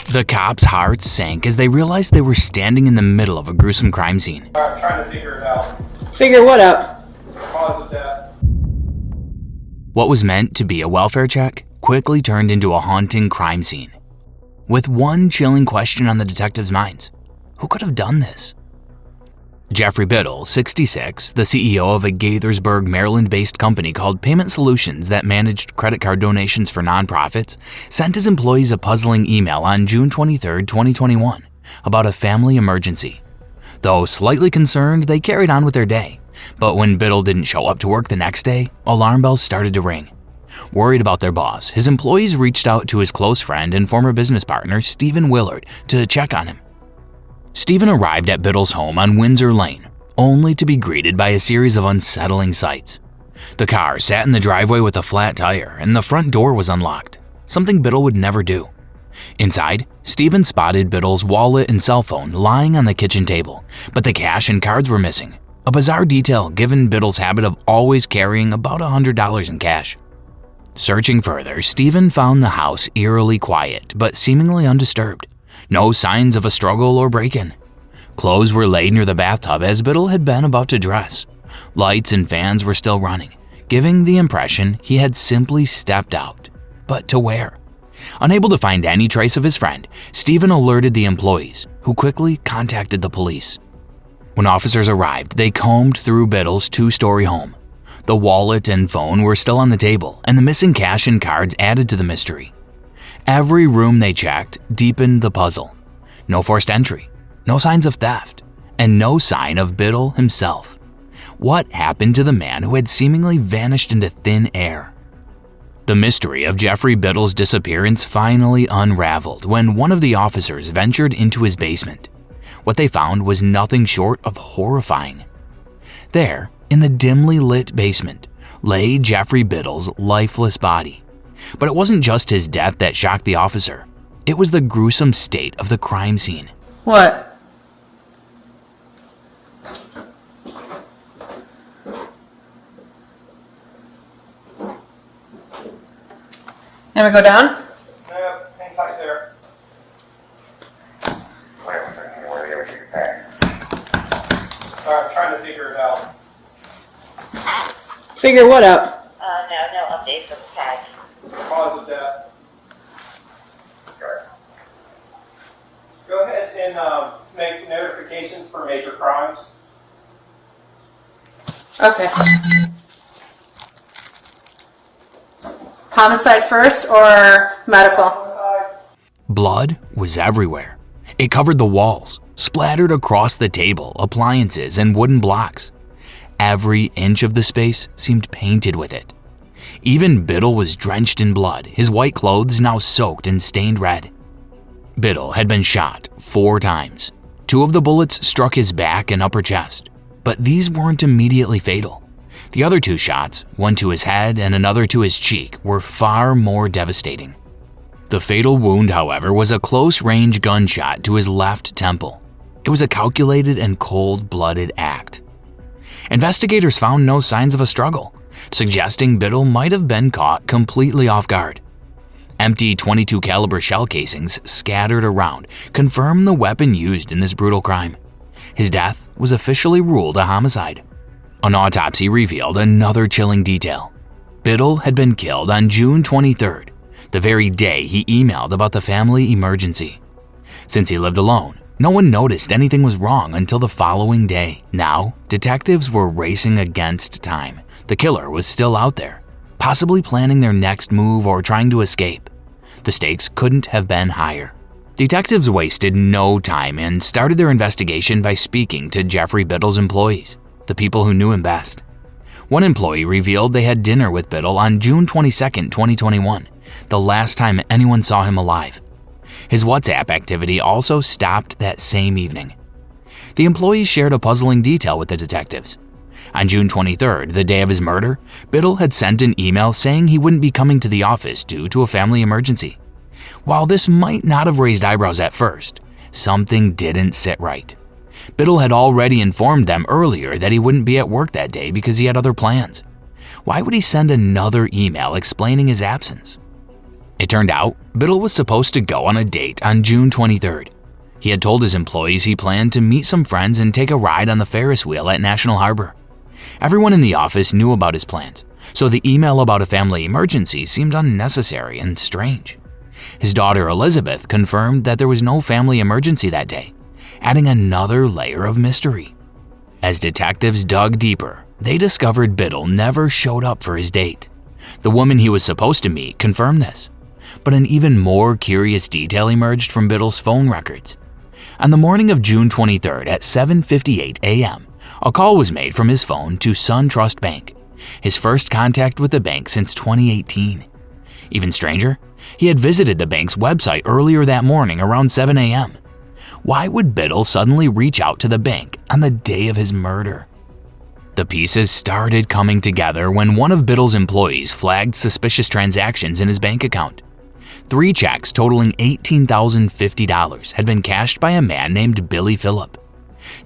The cops' hearts sank as they realized they were standing in the middle of a gruesome crime scene. I'm trying to figure it out. Figure what out? Cause of death. What was meant to be a welfare check quickly turned into a haunting crime scene. With one chilling question on the detectives' minds: who could have done this? Geoffrey Biddle, 66, the CEO of a Gaithersburg, Maryland-based company called Payment Solutions that managed credit card donations for nonprofits, sent his employees a puzzling email on June 23, 2021, about a family emergency. Though slightly concerned, they carried on with their day. But when Biddle didn't show up to work the next day, alarm bells started to ring. Worried about their boss, his employees reached out to his close friend and former business partner, Stephen Willard, to check on him. Stephen arrived at Biddle's home on Windsor Lane, only to be greeted by a series of unsettling sights. The car sat in the driveway with a flat tire, and the front door was unlocked, something Biddle would never do. Inside, Stephen spotted Biddle's wallet and cell phone lying on the kitchen table, but the cash and cards were missing, a bizarre detail given Biddle's habit of always carrying about $100 in cash. Searching further, Stephen found the house eerily quiet, but seemingly undisturbed. No signs of a struggle or break-in. Clothes were laid near the bathtub as Biddle had been about to dress. Lights and fans were still running, giving the impression he had simply stepped out. But to where? Unable to find any trace of his friend, Stephen alerted the employees, who quickly contacted the police. When officers arrived, they combed through Biddle's two-story home. The wallet and phone were still on the table, and the missing cash and cards added to the mystery. Every room they checked deepened the puzzle. No forced entry, no signs of theft, and no sign of Biddle himself. What happened to the man who had seemingly vanished into thin air? The mystery of Geoffrey Biddle's disappearance finally unraveled when one of the officers ventured into his basement. What they found was nothing short of horrifying. There, in the dimly lit basement, lay Geoffrey Biddle's lifeless body. But it wasn't just his death that shocked the officer. It was the gruesome state of the crime scene. What? Ever go down? No, hang tight there. Sorry, I'm trying to figure it out. Figure what out? No updates on the tag. Cause of death. Go ahead and make notifications for major crimes. Okay. Homicide first or medical? Homicide. Blood was everywhere. It covered the walls, splattered across the table, appliances, and wooden blocks. Every inch of the space seemed painted with it. Even Biddle was drenched in blood, his white clothes now soaked and stained red. Biddle had been shot 4 times. 2 of the bullets struck his back and upper chest, but these weren't immediately fatal. The other 2 shots, one to his head and another to his cheek, were far more devastating. The fatal wound, however, was a close-range gunshot to his left temple. It was a calculated and cold-blooded act. Investigators found no signs of a struggle, suggesting Biddle might have been caught completely off guard. Empty .22 caliber shell casings scattered around confirm the weapon used in this brutal crime. His death was officially ruled a homicide. An autopsy revealed another chilling detail. Biddle had been killed on June 23rd, the very day he emailed about the family emergency. Since he lived alone, no one noticed anything was wrong until the following day. Now, detectives were racing against time. The killer was still out there, possibly planning their next move or trying to escape. The stakes couldn't have been higher. Detectives wasted no time and started their investigation by speaking to Geoffrey Biddle's employees, the people who knew him best. One employee revealed they had dinner with Biddle on June 22, 2021, the last time anyone saw him alive. His WhatsApp activity also stopped that same evening. The employees shared a puzzling detail with the detectives. On June 23rd, the day of his murder, Biddle had sent an email saying he wouldn't be coming to the office due to a family emergency. While this might not have raised eyebrows at first, something didn't sit right. Biddle had already informed them earlier that he wouldn't be at work that day because he had other plans. Why would he send another email explaining his absence? It turned out Biddle was supposed to go on a date on June 23rd. He had told his employees he planned to meet some friends and take a ride on the Ferris wheel at National Harbor. Everyone in the office knew about his plans, so the email about a family emergency seemed unnecessary and strange. His daughter Elizabeth confirmed that there was no family emergency that day, adding another layer of mystery. As detectives dug deeper, they discovered Biddle never showed up for his date. The woman he was supposed to meet confirmed this, but an even more curious detail emerged from Biddle's phone records. On the morning of June 23rd at 7:58 a.m., a call was made from his phone to SunTrust Bank, his first contact with the bank since 2018. Even stranger, he had visited the bank's website earlier that morning around 7 a.m. Why would Biddle suddenly reach out to the bank on the day of his murder? The pieces started coming together when one of Biddle's employees flagged suspicious transactions in his bank account. 3 checks totaling $18,050 had been cashed by a man named Billy Phillip.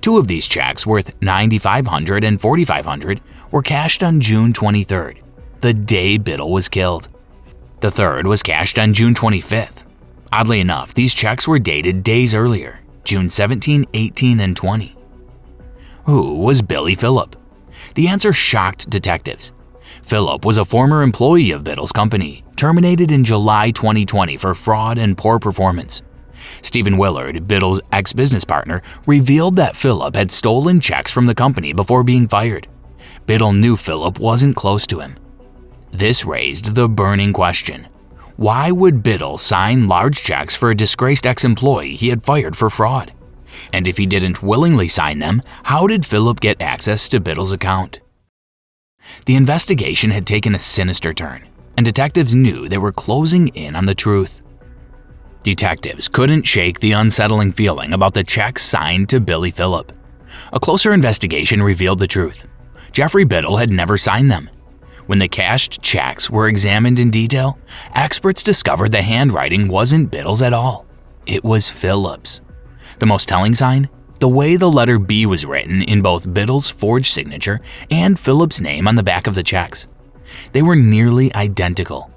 2 of these checks, worth $9,500 and $4,500, were cashed on June 23rd, the day Biddle was killed. The third was cashed on June 25th. Oddly enough, these checks were dated days earlier, June 17, 18, and 20. Who was Billy Phillip? The answer shocked detectives. Phillip was a former employee of Biddle's company, terminated in July 2020 for fraud and poor performance. Stephen Willard, Biddle's ex-business partner, revealed that Phillip had stolen checks from the company before being fired. Biddle knew Phillip wasn't close to him. This raised the burning question: why would Biddle sign large checks for a disgraced ex-employee he had fired for fraud? And if he didn't willingly sign them, how did Phillip get access to Biddle's account? The investigation had taken a sinister turn, and detectives knew they were closing in on the truth. Detectives couldn't shake the unsettling feeling about the checks signed to Billy Phillip. A closer investigation revealed the truth. Jeffrey Biddle had never signed them. When the cashed checks were examined in detail, experts discovered the handwriting wasn't Biddle's at all. It was Phillip's. The most telling sign? The way the letter B was written in both Biddle's forged signature and Phillip's name on the back of the checks. They were nearly identical.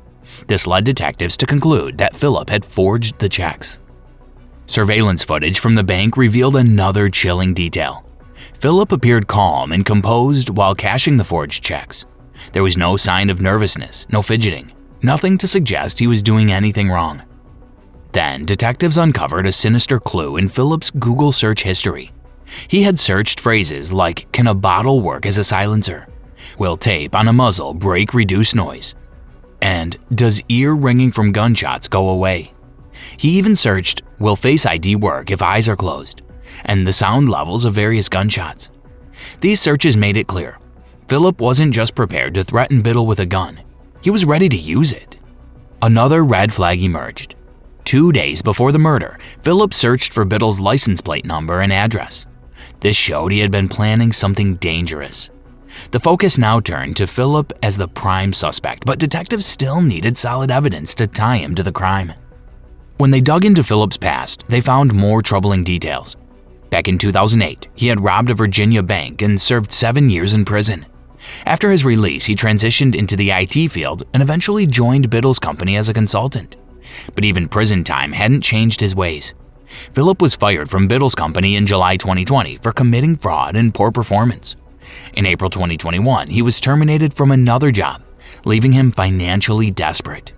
This led detectives to conclude that Phillip had forged the checks. Surveillance footage from the bank revealed another chilling detail. Phillip appeared calm and composed while cashing the forged checks. There was no sign of nervousness, no fidgeting, nothing to suggest he was doing anything wrong. Then, detectives uncovered a sinister clue in Phillip's Google search history. He had searched phrases like, "Can a bottle work as a silencer?" "Will tape on a muzzle break reduce noise?" And "Does ear ringing from gunshots go away?" He even searched, "Will Face ID work if eyes are closed?" and the sound levels of various gunshots. These searches made it clear. Phillip wasn't just prepared to threaten Biddle with a gun. He was ready to use it. Another red flag emerged. 2 days before the murder, Phillip searched for Biddle's license plate number and address. This showed he had been planning something dangerous. The focus now turned to Phillip as the prime suspect, but detectives still needed solid evidence to tie him to the crime. When they dug into Phillip's past, they found more troubling details. Back in 2008, he had robbed a Virginia bank and served 7 years in prison. After his release, he transitioned into the IT field and eventually joined Biddle's company as a consultant. But even prison time hadn't changed his ways. Phillip was fired from Biddle's company in July 2020 for committing fraud and poor performance. In April 2021, he was terminated from another job, leaving him financially desperate.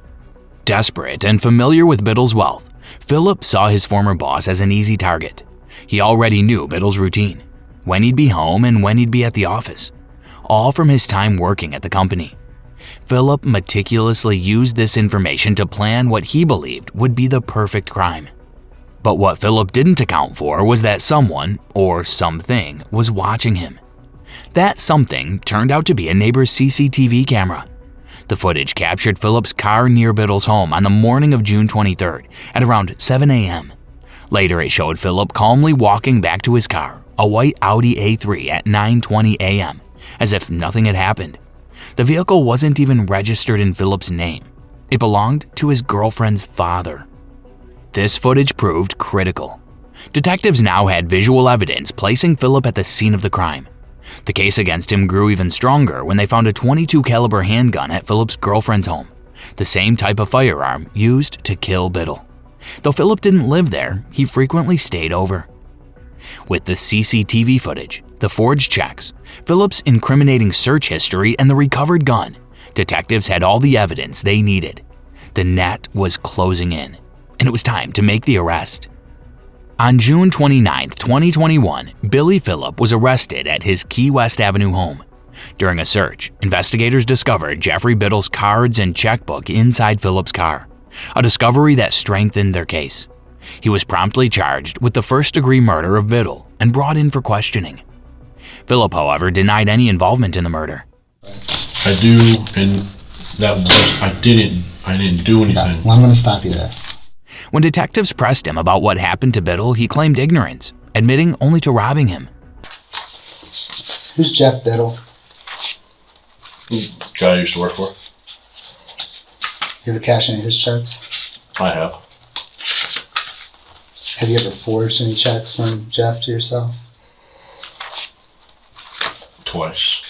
Desperate and familiar with Biddle's wealth, Phillip saw his former boss as an easy target. He already knew Biddle's routine, when he'd be home and when he'd be at the office, all from his time working at the company. Phillip meticulously used this information to plan what he believed would be the perfect crime. But what Phillip didn't account for was that someone, or something, was watching him. That something turned out to be a neighbor's CCTV camera. The footage captured Phillip's car near Biddle's home on the morning of June 23rd at around 7 a.m. Later, it showed Phillip calmly walking back to his car, a white Audi A3, at 9:20 a.m., as if nothing had happened. The vehicle wasn't even registered in Phillip's name. It belonged to his girlfriend's father. This footage proved critical. Detectives now had visual evidence placing Phillip at the scene of the crime. The case against him grew even stronger when they found a .22 caliber handgun at Phillip's girlfriend's home, the same type of firearm used to kill Biddle. Though Philip didn't live there, he frequently stayed over. With the CCTV footage, the forged checks, Philip's incriminating search history, and the recovered gun, detectives had all the evidence they needed. The net was closing in, and it was time to make the arrest. On June 29, 2021, Billy Phillip was arrested at his Key West Avenue home. During a search, investigators discovered Jeffrey Biddle's cards and checkbook inside Phillip's car, a discovery that strengthened their case. He was promptly charged with the first-degree murder of Biddle and brought in for questioning. Phillip, however, denied any involvement in the murder. I do, and I didn't do anything. Well, I'm going to stop you there. When detectives pressed him about what happened to Biddle, he claimed ignorance, admitting only to robbing him. Who's Jeff Biddle? Guy I used to work for. You ever cash any of his checks? I have. Have you ever forged any checks from Jeff to yourself? Twice.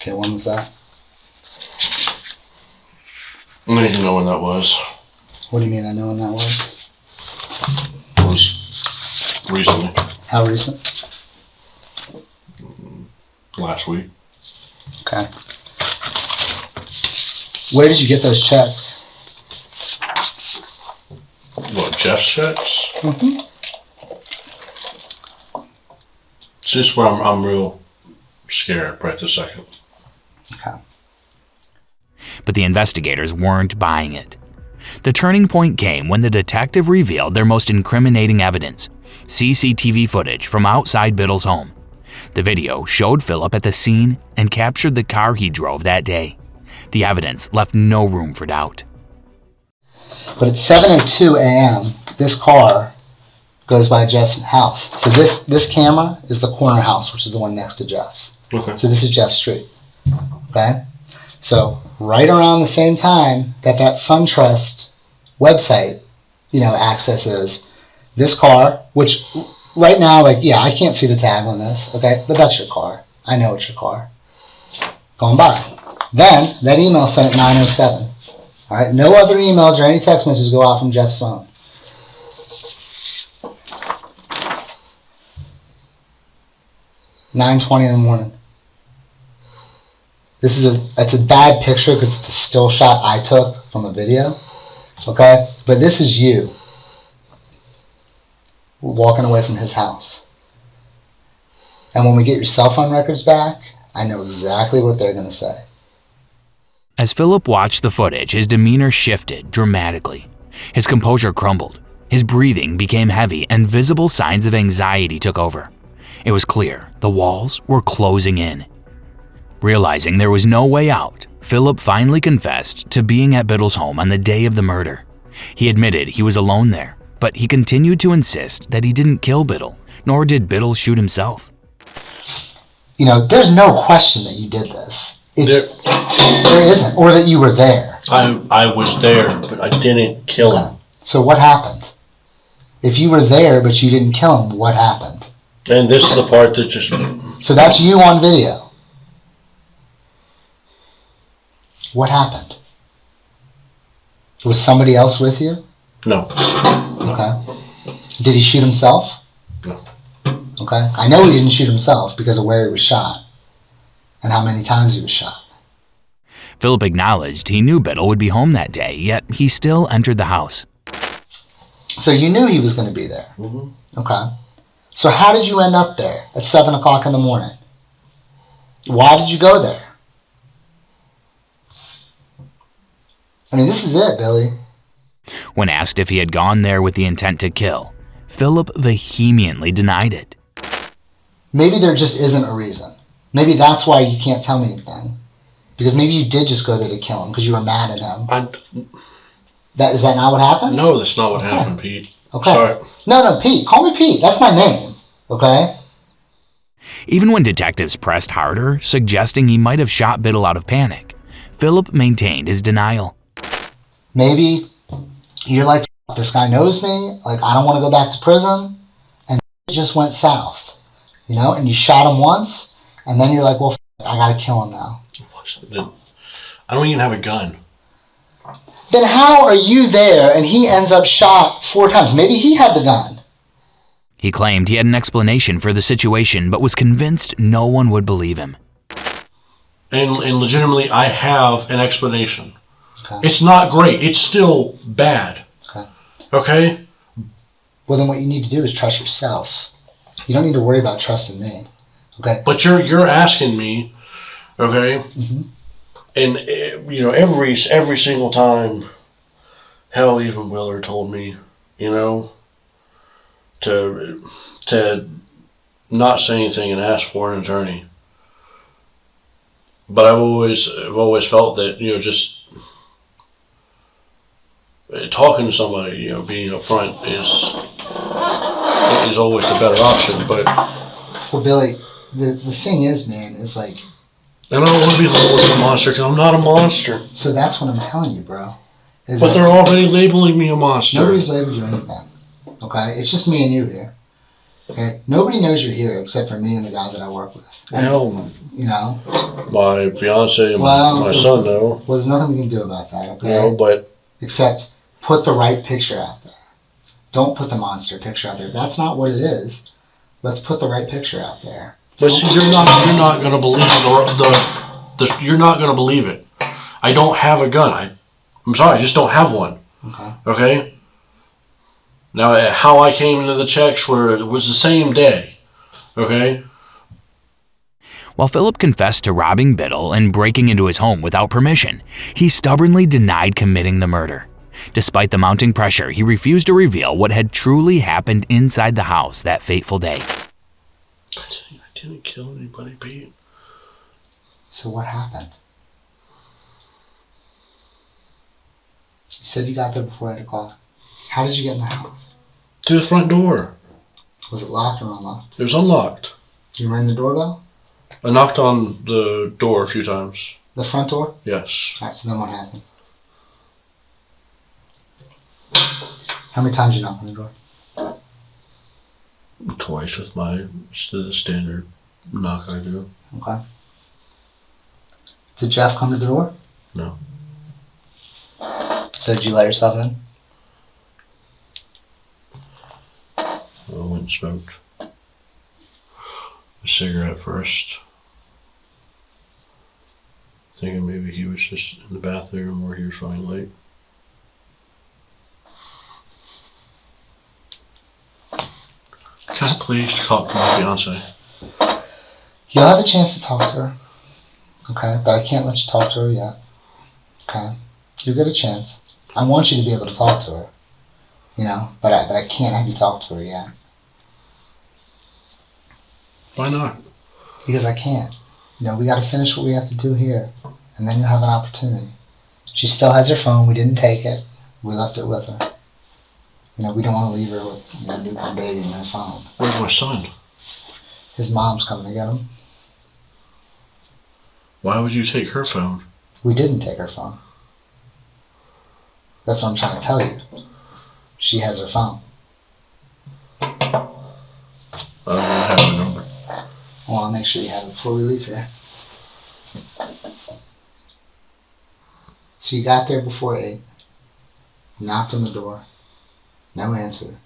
Okay, when was that? I don't even know when that was. What do you mean I know when that was? It was recently. How recent? Last week. Okay. Where did you get those checks? What, Jeff's checks? Mm-hmm. It's just where I'm real scared right this second. Okay. But the investigators weren't buying it. The turning point came when the detective revealed their most incriminating evidence, CCTV footage from outside Biddle's home. The video showed Philip at the scene and captured the car he drove that day. The evidence left no room for doubt. But at 7:02 a.m., this car goes by Jeff's house. So this camera is the corner house, which is the one next to Jeff's. Okay. So this is Jeff's street. Okay? So right around the same time that SunTrust website, accesses this car, which right now, I can't see the tag on this, okay? But that's your car. I know it's your car. Going by. Then, that email sent at 9:07. All right? No other emails or any text messages go out from Jeff's phone. $9:20 in the morning. It's a bad picture because it's a still shot I took from a video. Okay? But this is you walking away from his house. And when we get your cell phone records back, I know exactly what they're going to say. As Philip watched the footage, his demeanor shifted dramatically. His composure crumbled. His breathing became heavy, and visible signs of anxiety took over. It was clear the walls were closing in. Realizing there was no way out, Philip finally confessed to being at Biddle's home on the day of the murder. He admitted he was alone there, but he continued to insist that he didn't kill Biddle, nor did Biddle shoot himself. There's no question that you did this. There isn't, or that you were there. I was there, but I didn't kill him. So what happened? If you were there but you didn't kill him, what happened? And this is the part that just... So that's you on video. What happened? Was somebody else with you? No. Okay. Did he shoot himself? No. Okay. I know he didn't shoot himself because of where he was shot and how many times he was shot. Philip acknowledged he knew Biddle would be home that day, yet he still entered the house. So you knew he was going to be there? Mm-hmm. Okay. So how did you end up there at 7 o'clock in the morning? Why did you go there? I mean, this is it, Billy. When asked if he had gone there with the intent to kill, Philip vehemently denied it. Maybe there just isn't a reason. Maybe that's why you can't tell me anything. Because maybe you did just go there to kill him because you were mad at him. Is that not what happened? No, that's not what happened, Pete. Okay. Sorry. No, Pete. Call me Pete. That's my name. Okay? Even when detectives pressed harder, suggesting he might have shot Biddle out of panic, Philip maintained his denial. Maybe you're like, this guy knows me. Like, I don't want to go back to prison. And it just went south. And you shot him once. And then you're like, well, I got to kill him now. I don't even have a gun. then how are you there and he ends up shot 4 times? Maybe he had the gun. He claimed he had an explanation for the situation, but was convinced no one would believe him. And legitimately, I have an explanation. Okay. It's not great. It's still bad. Okay. Okay? Well, then what you need to do is trust yourself. You don't need to worry about trusting me. Okay? But you're asking me, okay? Mm-hmm. And you know, every single time, hell, even Willard told me, you know, to not say anything and ask for an attorney. But I've always felt that, you know, just talking to somebody, you know, being upfront is always the better option. But well, Billy, the thing is, man, is like. And I don't want to be labeled as a monster because I'm not a monster. So that's what I'm telling you, bro. But they're already labeling me a monster. Nobody's labeled you anything. Okay? It's just me and you here. Okay? Nobody knows you're here except for me and the guys that I work with. Hell, you know? my fiance and my son, though. Well, there's nothing we can do about that, okay? You know, but... Except put the right picture out there. Don't put the monster picture out there. That's not what it is. Let's put the right picture out there. But see, you're not gonna believe you're not gonna believe it. I don't have a gun. I'm sorry, I just don't have one. Okay. Okay? Now, how I came into the checks was the same day. Okay? While Philip confessed to robbing Biddle and breaking into his home without permission, he stubbornly denied committing the murder. Despite the mounting pressure, he refused to reveal what had truly happened inside the house that fateful day. I didn't kill anybody, Pete. So what happened? You said you got there before 8 o'clock. How did you get in the house? Through the front door. Was it locked or unlocked? It was unlocked. You rang the doorbell? I knocked on the door a few times. The front door? Yes. Alright, so then what happened? How many times did you knock on the door? Twice with my standard knock I do. Okay. Did Jeff come to the door? No. So did you let yourself in? I went and smoked a cigarette first. Thinking maybe he was just in the bathroom or he was running late. Can I please talk to my fiance? You'll have a chance to talk to her. Okay? But I can't let you talk to her yet. Okay? You'll get a chance. I want you to be able to talk to her. You know? But I can't have you talk to her yet. Why not? Because I can't. You know, we gotta finish what we have to do here. And then you'll have an opportunity. She still has her phone. We didn't take it. We left it with her. You know, we don't want to leave her with a newborn baby and her phone. Where's my son? His mom's coming to get him. Why would you take her phone? We didn't take her phone. That's what I'm trying to tell you. She has her phone. I don't have her number. Well, I'll make sure you have it before we leave here. So you got there before 8. You knocked on the door. No answer.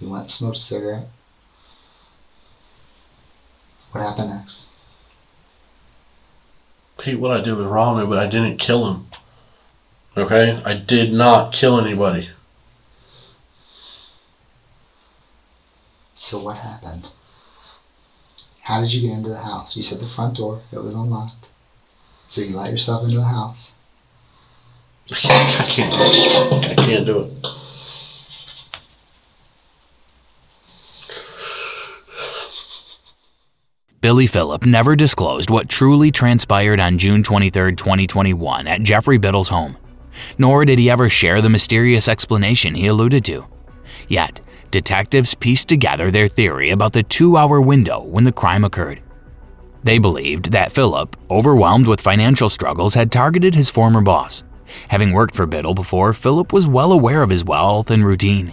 You went and smoked a cigarette. What happened next? Pete, what I did was wrong, but I didn't kill him. Okay? I did not kill anybody. So what happened? How did you get into the house? You said the front door. It was unlocked. So you let yourself into the house. I can't do it. I can't do it. Billy Phillip never disclosed what truly transpired on June 23, 2021 at Jeffrey Biddle's home, nor did he ever share the mysterious explanation he alluded to. Yet, detectives pieced together their theory about the 2-hour window when the crime occurred. They believed that Phillip, overwhelmed with financial struggles, had targeted his former boss. Having worked for Biddle before, Phillip was well aware of his wealth and routine.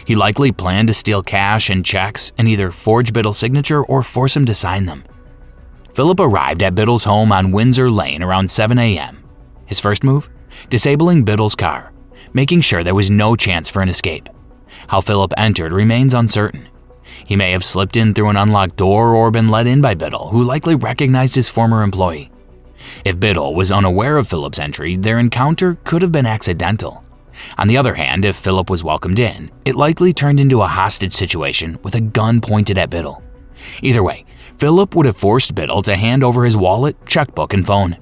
He likely planned to steal cash and checks and either forge Biddle's signature or force him to sign them. Phillip arrived at Biddle's home on Windsor Lane around 7 a.m. His first move? disabling Biddle's car, making sure there was no chance for an escape. How Philip entered remains uncertain. He may have slipped in through an unlocked door or been let in by Biddle, who likely recognized his former employee. If Biddle was unaware of Philip's entry, their encounter could have been accidental. On the other hand, if Philip was welcomed in, it likely turned into a hostage situation with a gun pointed at Biddle. Either way, Philip would have forced Biddle to hand over his wallet, checkbook, and phone.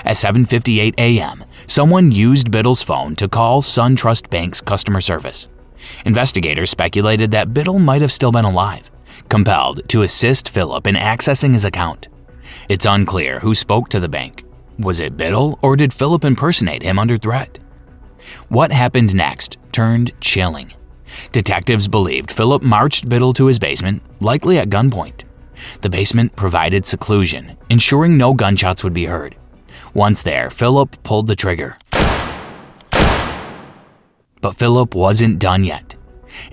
At 7:58 a.m., someone used Biddle's phone to call SunTrust Bank's customer service. Investigators speculated that Biddle might have still been alive, compelled to assist Philip in accessing his account. It's unclear who spoke to the bank. Was it Biddle, or did Philip impersonate him under threat? What happened next turned chilling. Detectives believed Philip marched Biddle to his basement, likely at gunpoint. The basement provided seclusion, ensuring no gunshots would be heard. Once there, Philip pulled the trigger. But Philip wasn't done yet.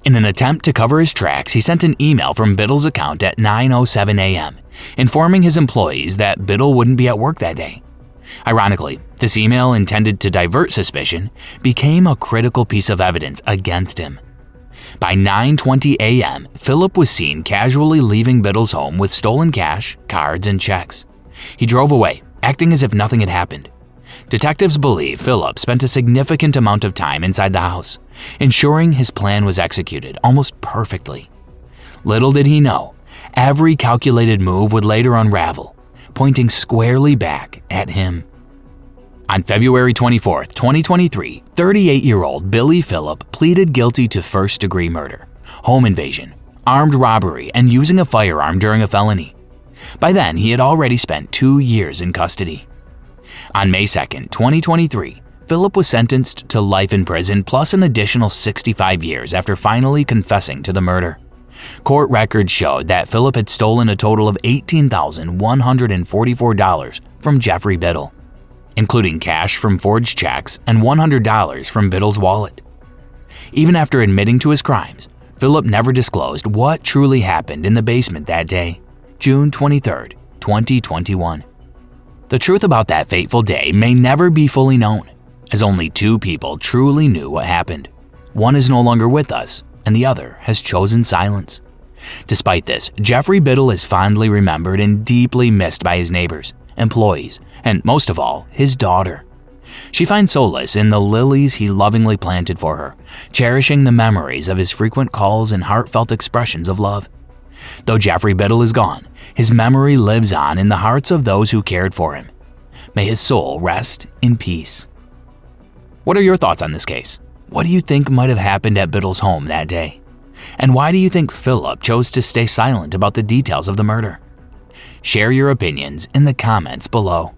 In an attempt to cover his tracks, he sent an email from Biddle's account at 9:07 a.m., informing his employees that Biddle wouldn't be at work that day. Ironically, this email, intended to divert suspicion, became a critical piece of evidence against him. By 9:20 a.m., Philip was seen casually leaving Biddle's home with stolen cash, cards, and checks. He drove away, acting as if nothing had happened. Detectives believe Philip spent a significant amount of time inside the house, ensuring his plan was executed almost perfectly. Little did he know, every calculated move would later unravel, pointing squarely back at him. On February 24, 2023, 38-year-old Billy Phillip pleaded guilty to first-degree murder, home invasion, armed robbery, and using a firearm during a felony. By then, he had already spent 2 years in custody. On May 2, 2023, Philip was sentenced to life in prison plus an additional 65 years after finally confessing to the murder. Court records showed that Philip had stolen a total of $18,144 from Geoffrey Biddle, including cash from forged checks and $100 from Biddle's wallet. Even after admitting to his crimes, Philip never disclosed what truly happened in the basement that day, June 23, 2021. The truth about that fateful day may never be fully known, as only 2 people truly knew what happened. One is no longer with us, and the other has chosen silence. Despite this, Jeffrey Biddle is fondly remembered and deeply missed by his neighbors, employees, and most of all, his daughter. She finds solace in the lilies he lovingly planted for her, cherishing the memories of his frequent calls and heartfelt expressions of love. Though Jeffrey Biddle is gone, his memory lives on in the hearts of those who cared for him. May his soul rest in peace. What are your thoughts on this case? What do you think might have happened at Biddle's home that day? And why do you think Philip chose to stay silent about the details of the murder? Share your opinions in the comments below.